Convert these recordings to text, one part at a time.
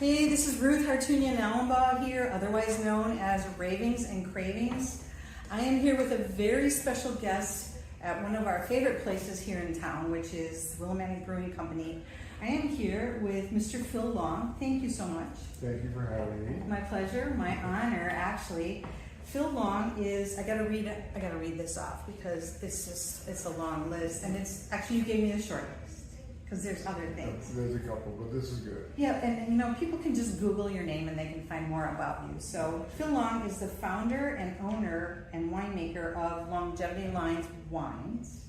Hey, this is Ruth Hartunian Allenbaugh here, otherwise known as Ravings and Cravings. I am here with a very special guest at one of our favorite places here in town, which is Willimantic Brewing Company. I am here with Mr. Phil Long. Thank you so much. Thank you for having me. My pleasure, my honor, actually. Phil Long is, I gotta read this off because it's a long list, and it's, actually you gave me the short list, because there's other things. There's a couple, but this is good. Yeah, and you know, people can just Google your name and they can find more about you. So Phil Long is the founder and owner and winemaker of Longevity Lines Wines.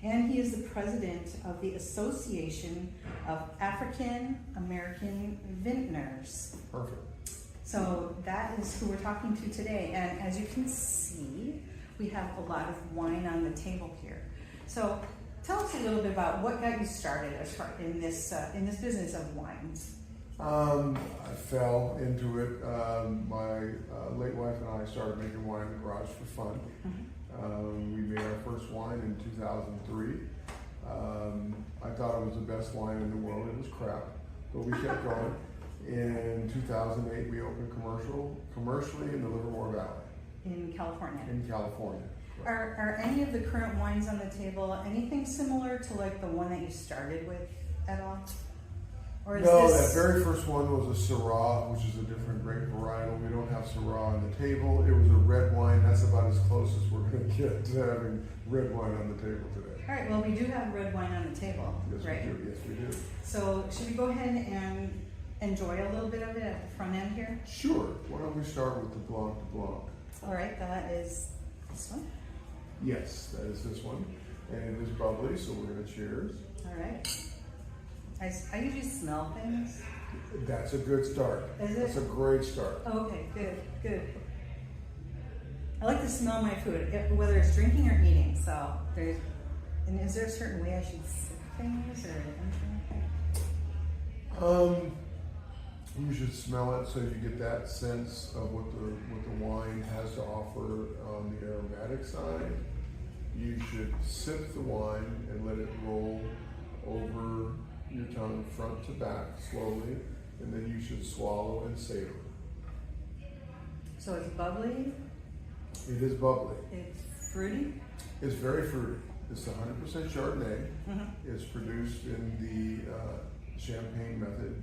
And he is the president of the Association of African American Vintners. Perfect. So that is who we're talking to today. And as you can see, we have a lot of wine on the table here. So tell us a little bit about what got you started as far in this business of wines. I fell into it. My late wife and I started making wine in the garage for fun. Mm-hmm. We made our first wine in 2003. I thought it was the best wine in the world. It was crap, but we kept going. In 2008, we opened commercially in the Livermore Valley. In California. In California. Are any of the current wines on the table anything similar to like the one that you started with at all? Or is No, this... that very first one was a Syrah, which is a different grape varietal. We don't have Syrah on the table. It was a red wine. That's about as close as we're going to get to having red wine on the table today. All right, well, we do have red wine on the table, Yes, right? we do. Yes, we do. So should we go ahead and enjoy a little bit of it at the front end here? Sure. Why don't we start with the Blanc de Blanc? All right, that is this one. Yes, that is this one. And it is bubbly, so we're going to cheers. All right. I usually smell things. That's a good start. Is it? That's a great start. Oh, okay, good. I like to smell my food, whether it's drinking or eating. So and is there a certain way I should sip things or anything? You should smell it so you get that sense of what the wine has to offer on the aromatic side. You should sip the wine and let it roll over your tongue front to back slowly, and then you should swallow and savor. So it's bubbly. It is bubbly. It's fruity. It's very fruity. It's 100% Chardonnay. Mm-hmm. It's produced in the champagne method,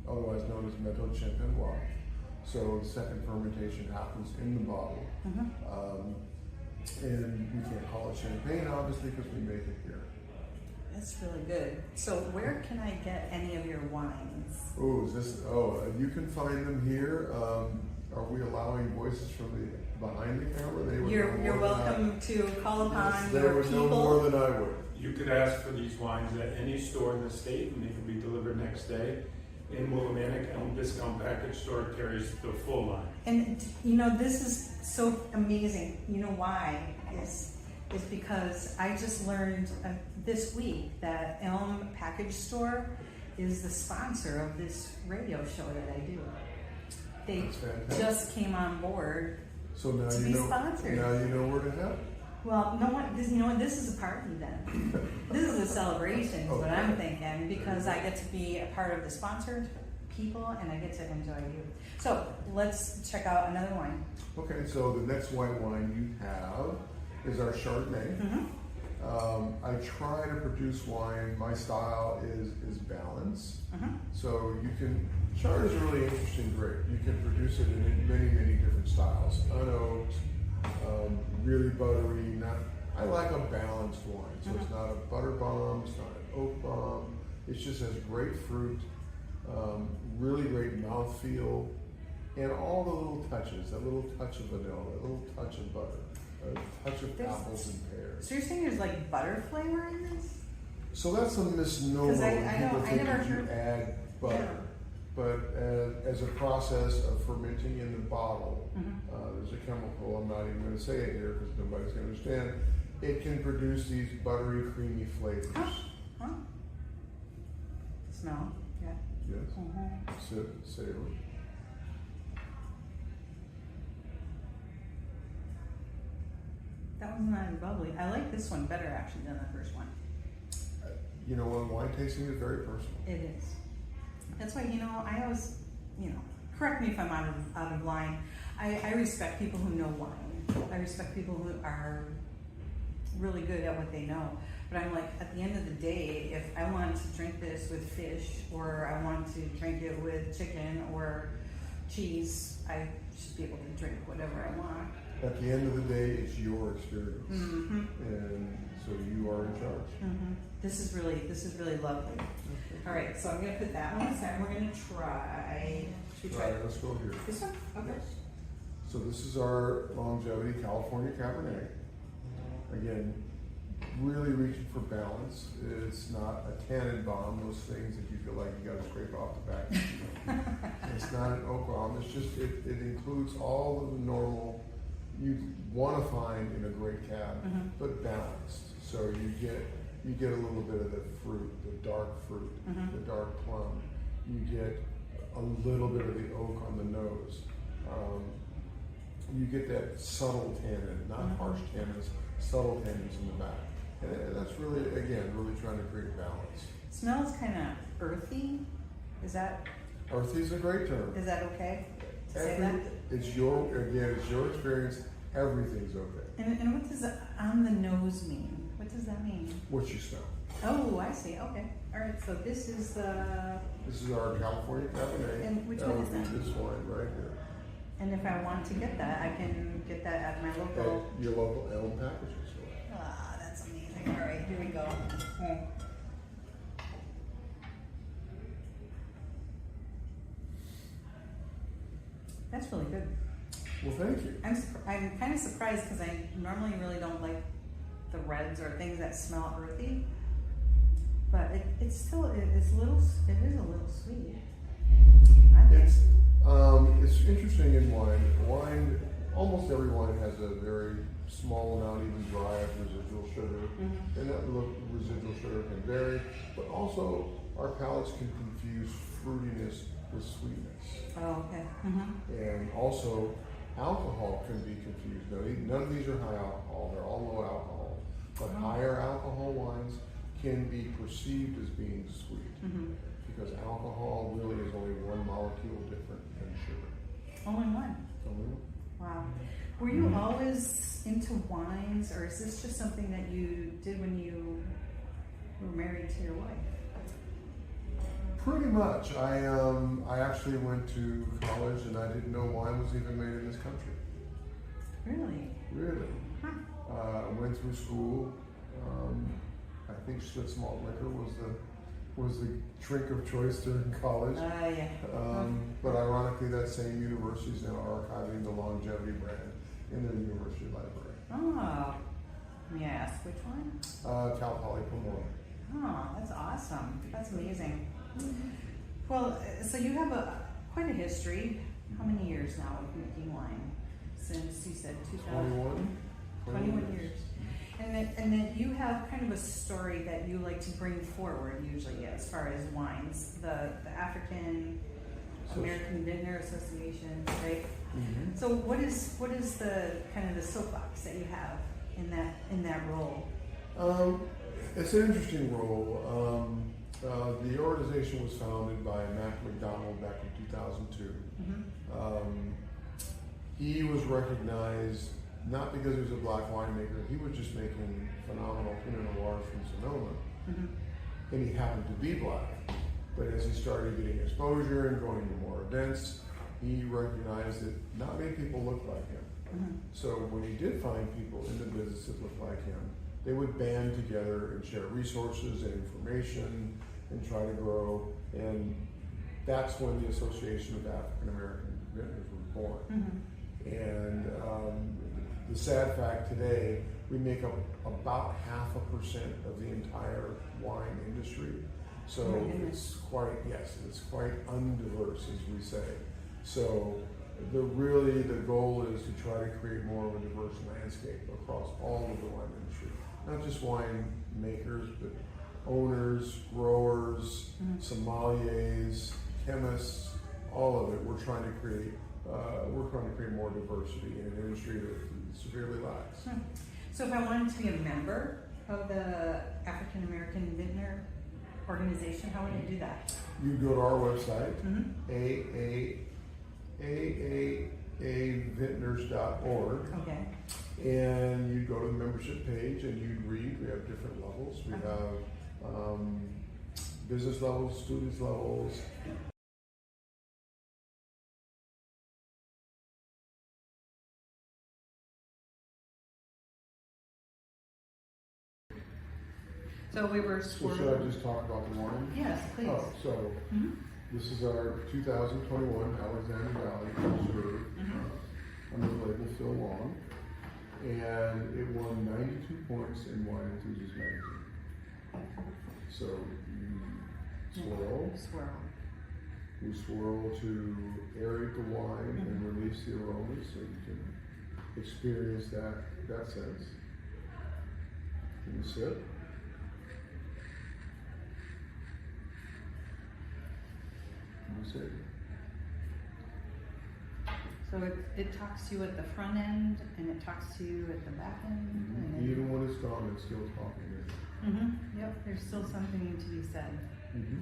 otherwise known as méthode champenoise. So the second fermentation happens in the bottle. Mm-hmm. And we can't call it champagne, obviously, because we make it here. That's really good. So where can I get any of your wines? You can find them here. Are we allowing voices from behind the camera? You're welcome to call upon yes, your they would people. know more than I would. You could ask for these wines at any store in the state, and they can be delivered next day. In Willimantic, and Discount Package Store carries the full line. And you know, this is so amazing. You know why? Is because I just learned this week that Elm Package Store is the sponsor of this radio show that I do. They just came on board so now to you be know, sponsored. Now you know where to head. Well, this is a party then. This is a celebration, is what I'm thinking, because I get to be a part of the sponsored people and I get to enjoy you. So let's check out another wine. Okay, so the next white wine you have is our Chardonnay. Mm-hmm. I try to produce wine. My style is balance. Mm-hmm. So Chard is a really interesting grape. You can produce it in many different styles. Unoaked, really buttery. I like a balanced wine. So it's not a butter bomb. It's not an oak bomb. It just has great fruit, really great mouthfeel, and all the little touches. That little touch of vanilla, that little touch of butter, a touch of apples and pears. So you're saying there's like butter flavor in this? So that's a misnomer. People think never that you heard. add butter. Yeah. But as a process of fermenting in the bottle, there's a chemical, I'm not even going to say it here because nobody's going to understand, it can produce these buttery, creamy flavors. Huh? Smell, yeah. Yes. Mm-hmm. Sip, savor. That one's not as bubbly. I like this one better actually than the first one. You know, wine tasting is very personal. It is. That's why, I always, correct me if I'm out of line. I respect people who know wine. I respect people who are really good at what they know. But I'm like, at the end of the day, if I want to drink this with fish, or I want to drink it with chicken or cheese, I should be able to drink whatever I want. At the end of the day, it's your experience, Mm-hmm. and so you are in charge. Mm-hmm. This is really lovely. All right, so I'm gonna put that one aside. We're gonna try. Should we All try right, let's go here. this one? Okay. Yes. So this is our longevity California Cabernet. Again, really reaching for balance. It's not a tannin bomb, those things that you feel like you got to scrape off the back. It's not an oak bomb. It's just it includes all of the normal you want to find in a great cab, Mhm. but balanced. So you get a little bit of the fruit, the dark fruit, Mhm. the dark plum. You get a little bit of the oak on the nose. You get that subtle tannin, not Mhm. harsh tannins, subtle tannins in the back. And that's really, again, really trying to create balance. Smells kind of earthy. Is that Earthy's a great term. okay to say that? It's your experience. Everything's okay. And what does on the nose mean? What does that mean? What you smell. Oh, I see. Okay. All right. So this is the. This is our California Cabernet. And which that one would is be that? this wine right here. And if I want to get that, I can get that at my local. At your local Elm packaging store. Ah, that's amazing. All right, here we go. That's really good. Well, thank you. I'm kind of surprised because I normally really don't like the reds or things that smell earthy, but it's still it is a little sweet. I think. It's interesting in wine. Wine, almost every wine has a very small amount, even dry, of residual sugar, Mhm. and that residual sugar can vary. But also, our palates can confuse fruitiness with sweetness, Oh, okay. Mm-hmm. and also alcohol can be confused. None of these are high alcohol; they're all low alcohol. But Oh. higher alcohol wines can be perceived as being sweet. Mm-hmm. Because alcohol really is only one molecule different than sugar. Only one. Only one. Wow. Were you always into wines, or is this just something that you did when you were married to your wife? Pretty much. I actually went to college and I didn't know wine was even made in this country. Really? Really. Huh. Went through school. I think Schlitz malt liquor was the drink of choice during college. Yeah. But ironically, that same university is now archiving the longevity brand in their university library. Oh. May I ask which one? Cal Poly Pomona. Oh, that's awesome. That's amazing. Well, so you have quite a history. How many years now of making wine? Since you said 2000? 21 years. And then you have kind of a story that you like to bring forward usually as far as wines. The African American Vintner Association, right? Mm-hmm. So what is the kind of the soapbox that you have in that role? It's an interesting role. The organization was founded by Mac McDonald back in 2002. Mm-hmm. He was recognized not because he was a black winemaker, he was just making phenomenal Pinot Noirs from Sonoma, Mm-hmm. and he happened to be black. But as he started getting exposure and going to more events, he recognized that not many people looked like him. Mm-hmm. So when he did find people in the business that looked like him, they would band together and share resources and information and try to grow. And that's when the Association of African American Vintners was born. Mm-hmm. And the sad fact today, we make up about 0.5% of the entire wine industry. So Oh my goodness. it's quite undiverse, as we say. So the goal is to try to create more of a diverse landscape across all of the wine industry. Not just wine makers, but owners, growers, Mhm. sommeliers, chemists, all of it. We're trying to create more diversity in an industry that severely lacks. So if I wanted to be a member of the African American Vintner organization, how would I do that? You go to our website, Mm-hmm. aavintners.org, Okay. and you go to the membership page and you read. We have different levels. We Okay. have business levels, students levels. So we were So should I swirling. just talk about the wine? Yes, please. Oh, so Mm-hmm. this is our 2021 Alexander Valley Reserve under the label Phil Long, and it won 92 points in Wine Enthusiast magazine. So you swirl, Swirl. we swirl to aerate the wine and release the aromas so you can experience that sense. Can you sip? Can you sip? So it talks to you at the front end, and it talks to you at the back end. And then, Even when it's gone, it's still talking. Yep, there's still something to be said. Mm-hmm.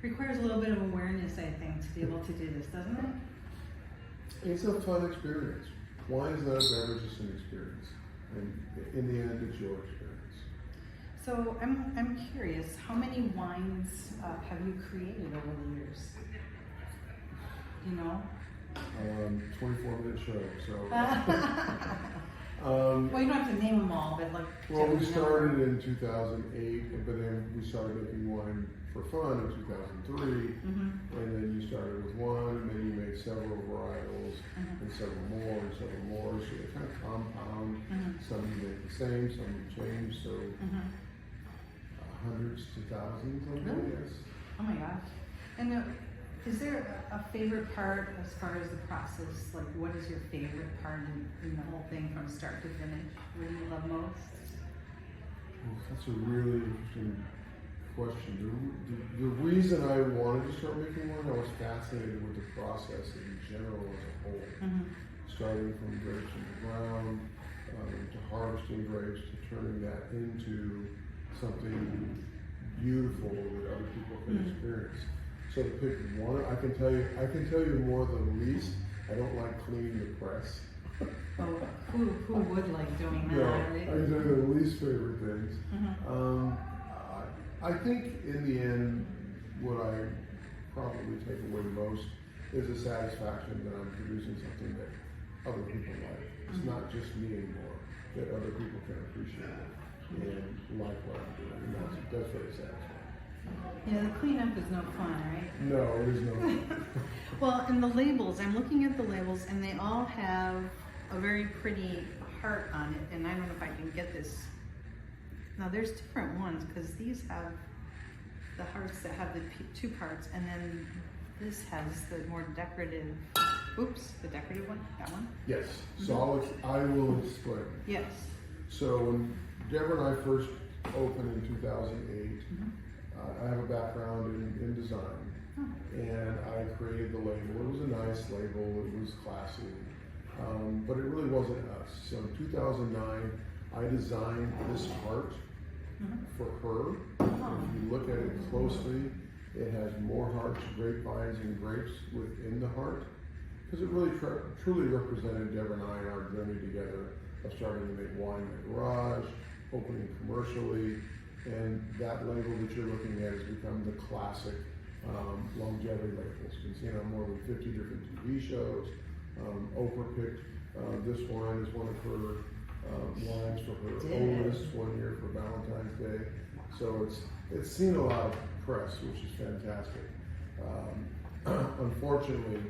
Requires a little bit of awareness, I think, to be able to do this, doesn't it? It's a fun experience. Wine is not a beverage, it's an experience. And in the end, it's your experience. So I'm curious, how many wines have you created over the years? You know? 24-minute show, so. Well, you don't have to name them all, but like. Well, we you know. started in 2008, but then we started making wine for fun in 2003, and then you started with one, and then you made several varietals, and several more, so they kind of compound. Some you make the same, some you change, so hundreds to thousands, I Really? guess. Oh my gosh. And is there a favorite part as far as the process? Like, what is your favorite part in the whole thing from start to finish? What do you love most? Well, that's a really interesting question. The reason I wanted to start making wine, I was fascinated with the process in general as a whole. Starting from grapes in the ground, to harvesting grapes, to turning that into something beautiful that other people can experience. So to pick one, I can tell you more than the least. I don't like cleaning the press. Oh, who would like doing that? No, Right? I can tell you the least favorite things. I think in the end, what I probably take away most is the satisfaction that I'm producing something that other people like. It's not just me anymore, that other people can appreciate it and like what I'm doing. And that's very satisfying. Yeah, the cleanup is no fun, right? No, it is no. Well, and the labels, I'm looking at the labels, and they all have a very pretty heart on it, and I don't know if I can get this. Now, there's different ones, because these have the hearts that have the two parts, and then this has the more decorative, the decorative one, that one? Yes, so I will explain. Yes. So when Deborah and I first opened in 2008, I have a background in design, and I created the label. It was a nice label, it was classy, but it really wasn't us. So in 2009, I designed this heart for her. If you look at it closely, it has more hearts, grapevines, and grapes within the heart, because it really truly represented Deborah and I in our journey together of starting to make wine in the garage, opening commercially. And that label that you're looking at has become the classic longevity labels. You can see it on more than 50 different TV shows. Oprah picked this wine as one of her wines for her oldest one year for Valentine's Day. So it's seen a lot of press, which is fantastic. Unfortunately,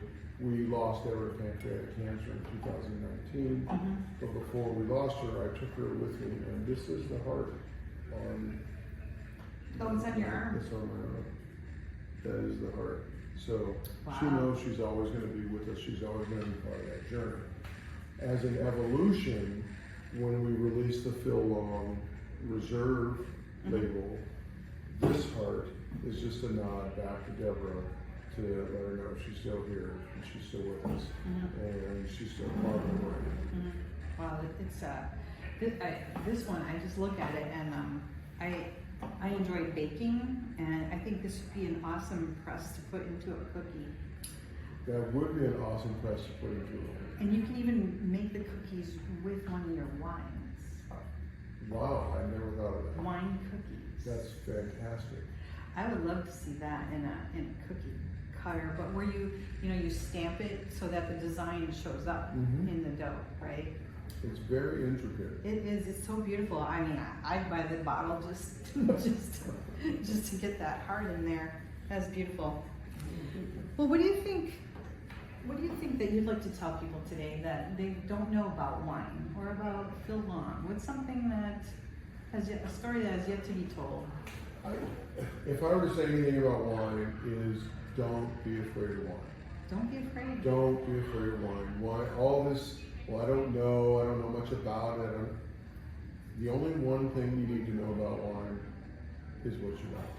we lost Deborah to pancreatic cancer in 2019. But before we lost her, I took her with me, and this is the heart. It's on your arm. It's on my arm. That is the heart. So she Wow. knows she's always going to be with us. She's always going to be part of that journey. As an evolution, when we released the Phil Long Reserve label, this heart is just a nod back to Deborah to let her know she's still here and she's still with us and she's still part of the brand. Wow, it's this one. I just look at it, and I enjoy baking, and I think this would be an awesome press to put into a cookie. That would be an awesome press to put into it. And you can even make the cookies with one of your wines. Wow, I never thought of that. Wine cookies. That's fantastic. I would love to see that in a cookie cutter, but where you stamp it so that the design shows up in the dough, right? It's very intricate. It is. It's so beautiful. I mean, I'd buy the bottle just to get that heart in there. That's beautiful. Well, what do you think? What do you think that you'd like to tell people today that they don't know about wine or about Phil Long? What's something that a story that has yet to be told? If I were to say anything about wine, is don't be afraid of wine. Don't be afraid. Don't be afraid of wine. Wine, all this. Well, I don't know much about it. The only one thing you need to know about wine is what you like.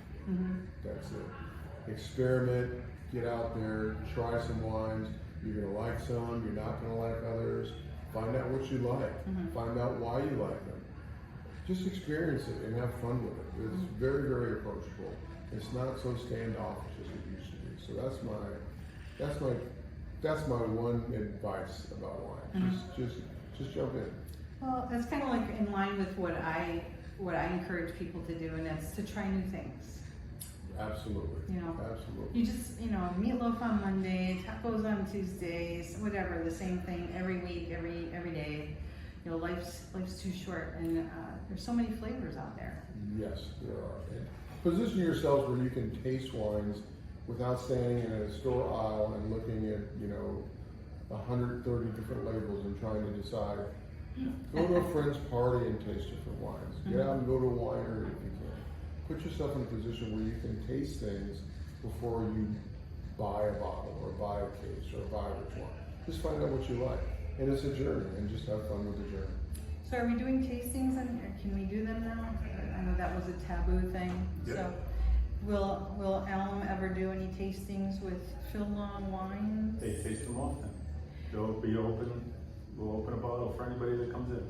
That's it. Experiment, get out there, try some wines. You're gonna like some, you're not gonna like others. Find out what you like. Find out why you like them. Just experience it and have fun with it. It's very, very approachable. It's not so standoffish as it used to be. So that's my one advice about wine. Just jump in. Well, that's kind of like in line with what I encourage people to do, and that's to try new things. Absolutely. Absolutely. You just, meatloaf on Monday, tacos on Tuesdays, whatever, the same thing every week, every day. Life's too short, and there's so many flavors out there. Yes, there are. And position yourselves where you can taste wines without standing in a store aisle and looking at, 130 different labels and trying to decide. Go to a friend's party and taste different wines. Get out and go to a winery if you can. Put yourself in a position where you can taste things before you buy a bottle or buy a case or buy which one. Just find out what you like. And it's a journey, and just have fun with the journey. So are we doing tastings, and can we do them now? I know that was a taboo thing. Yep. So will Elm ever do any tastings with Phil Long wines? They taste them often. They'll be open. We'll open a bottle for anybody that comes in.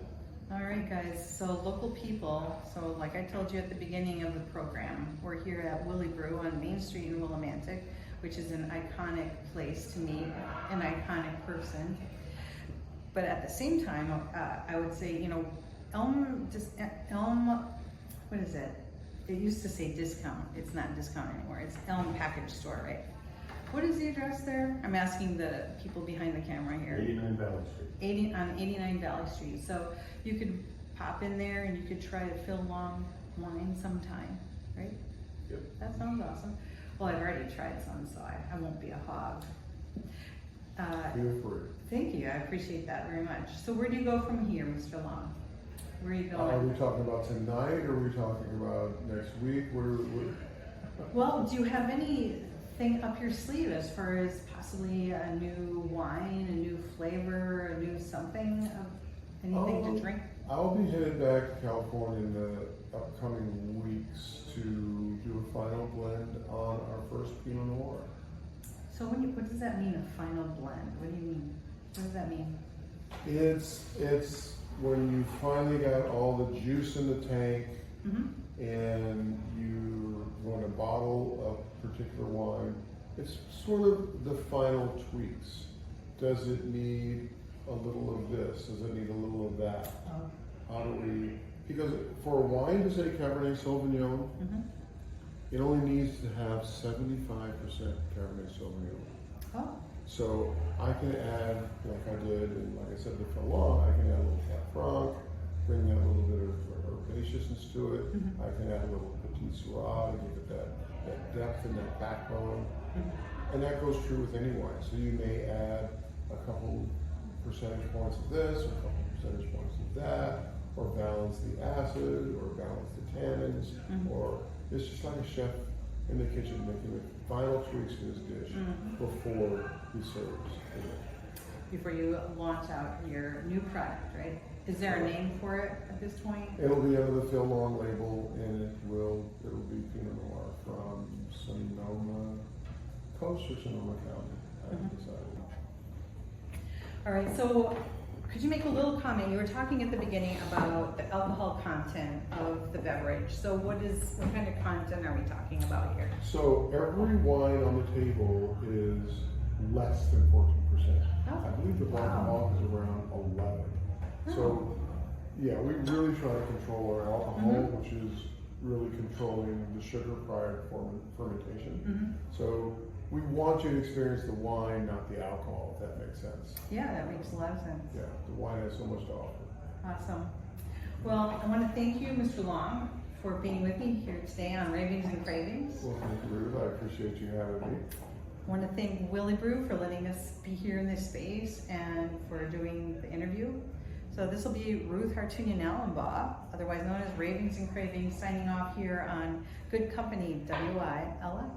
All right, guys. So local people. So like I told you at the beginning of the program, we're here at Willie Brew on Main Street in Willimantic, which is an iconic place to meet an iconic person. But at the same time, I would say, Elm, what is it? It used to say discount. It's not discount anymore. It's Elm Package Store, right? What is the address there? I'm asking the people behind the camera here. 89 Valley Street. On 89 Valley Street. So you could pop in there and you could try a Phil Long wine sometime, right? Yep. That sounds awesome. Well, I've already tried some, so I won't be a hog. Feel free. Thank you. I appreciate that very much. So where do you go from here, Mr. Long? Where are you Are going? we talking about tonight, or are we talking about next week? Well, do you have anything up your sleeve as far as possibly a new wine, a new flavor, a new something, anything to drink? I'll be headed back to California in the upcoming weeks to do a final blend on our first Pinot Noir. So what does that mean, a final blend? What do you mean? What does that mean? It's when you finally got all the juice in the tank and you want to bottle a particular wine. It's sort of the final tweaks. Does it need a little of this? Does it need a little of that? How do we, because for a wine to say Cabernet Sauvignon, it only needs to have 75% Cabernet Sauvignon. Oh. So I can add, like I did, and like I said with Phil Long, I can add a little Cab Franc, bring that little bit of herbaceousness to it. I can add a little Petit Syrah to give it that depth and that backbone. And that goes true with any wine. So you may add a couple percentage points of this, or a couple percentage points of that, or balance the acid, or balance the tannins, or it's just like a chef in the kitchen making the final tweaks to his dish before he serves. Before you launch out your new product, right? Is there a name for it at this point? It'll be under the Phil Long label, and it'll be Pinot Noir from Sonoma Coast or Sonoma County. I haven't decided. All right, so Could you make a little comment? You were talking at the beginning about the alcohol content of the beverage. So what kind of content are we talking about here? So every wine on the table is less than 14%. Oh, I believe the Blanc de Blanc is around 11. So yeah, we really try to control our alcohol, which is really controlling the sugar prior to fermentation. So we want you to experience the wine, not the alcohol, if that makes sense. Yeah, that makes a lot of sense. Yeah, the wine has so much to offer. Awesome. Well, I want to thank you, Mr. Long, for being with me here today on Ravings and Cravings. Well, thank you, Ruth. I appreciate you having me. I want to thank Willie Brew for letting us be here in this space and for doing the interview. So this will be Ruth Hartunian-Ellenbaugh, otherwise known as Ravings and Cravings, signing off here on Good Company, WILF.